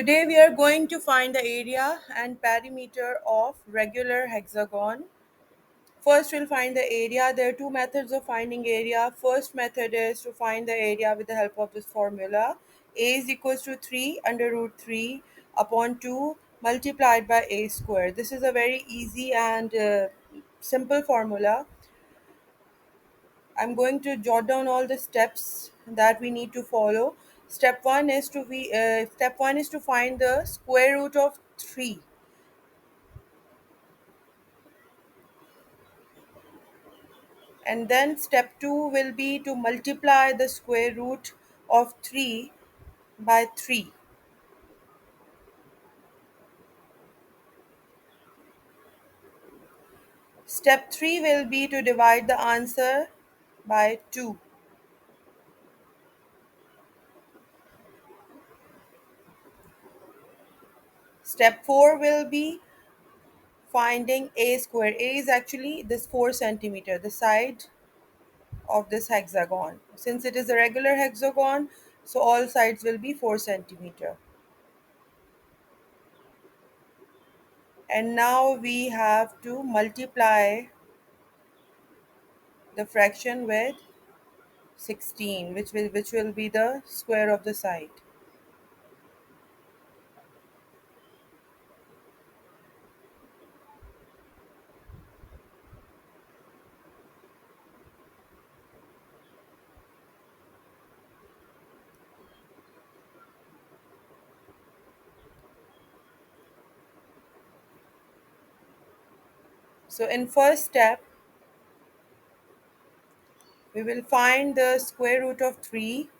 Today we are going to find the area and perimeter of regular hexagon. First we'll find the area. There are two methods of finding area. First method is to find the area with the help of this formula. A is equals to 3 under root 3 upon 2 multiplied by a square. This is a very easy and simple formula. I'm going to jot down all the steps that we need to follow. Step one is to find the square root of 3, and then step 2 will be to multiply the square root of 3 by 3. Step 3 will be to divide the answer by 2. Step 4 will be finding a square. A is actually this 4 centimeter, the side of this hexagon. Since it is a regular hexagon, so all sides will be 4 centimeter. And now we have to multiply the fraction with 16, which will be the square of the side. So in first step, we will find the square root of 3,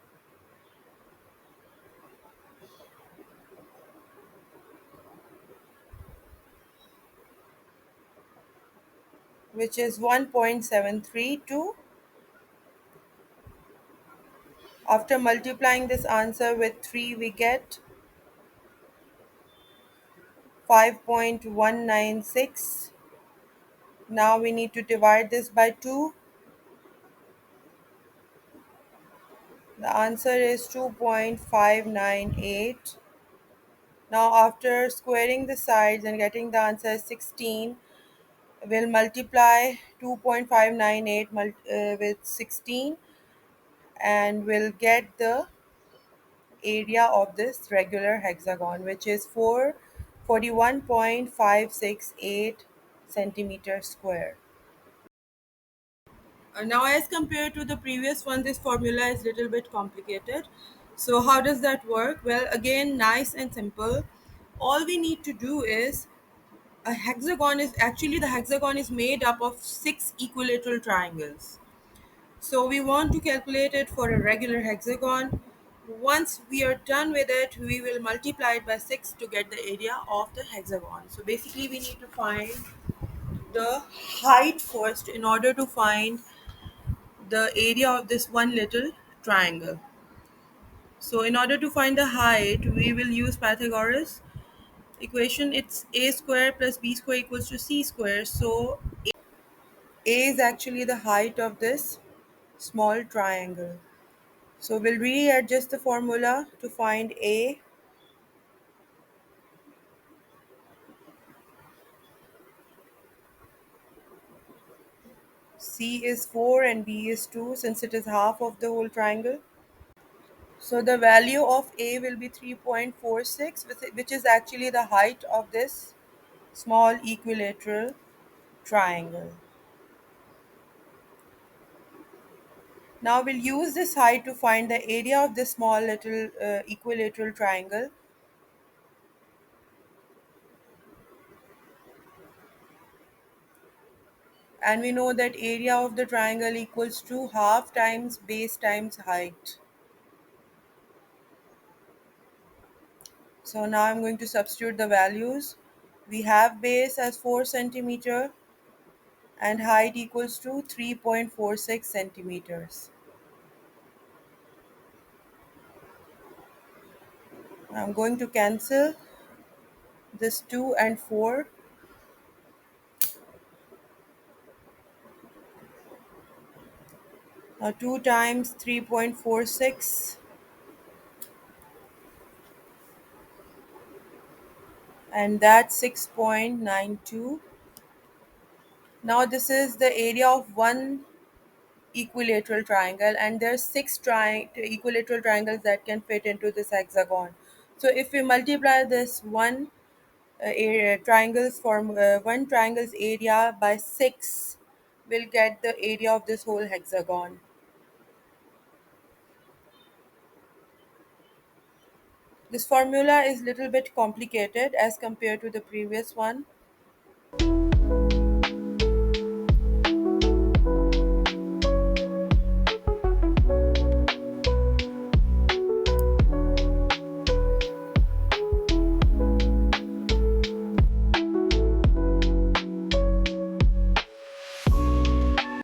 which is 1.732. After multiplying this answer with 3, we get 5.196. Now we need to divide this by 2. The answer is 2.598. Now after squaring the sides and getting the answer 16, we'll multiply 2.598 with 16, and we'll get the area of this regular hexagon, which is 441.568 centimeter square. Now as compared to the previous one, this formula is little bit complicated. So how does that work? Well, again, nice and simple. All we need to do is, the hexagon is made up of 6 equilateral triangles. So we want to calculate it for a regular hexagon. Once we are done with it, we will multiply it by 6 to get the area of the hexagon. So basically we need to find the height first in order to find the area of this one little triangle. So in order to find the height, we will use Pythagoras equation. It's a square plus b square equals to c square. So a is actually the height of this small triangle. So we'll readjust the formula to find A. C is 4 and B is 2, since it is half of the whole triangle. So the value of A will be 3.46, which is actually the height of this small equilateral triangle. Now we'll use this height to find the area of this small little equilateral triangle. And we know that area of the triangle equals to half times base times height. So now I'm going to substitute the values. We have base as 4 centimeter and height equals to 3.46 centimeters. I'm going to cancel this 2 and 4. Now 2 times 3.46 and that's 6.92. Now this is the area of one equilateral triangle, and there's six equilateral triangles that can fit into this hexagon. So if we multiply this one triangle's area by 6, we'll get the area of this whole hexagon. This formula is little bit complicated as compared to the previous one,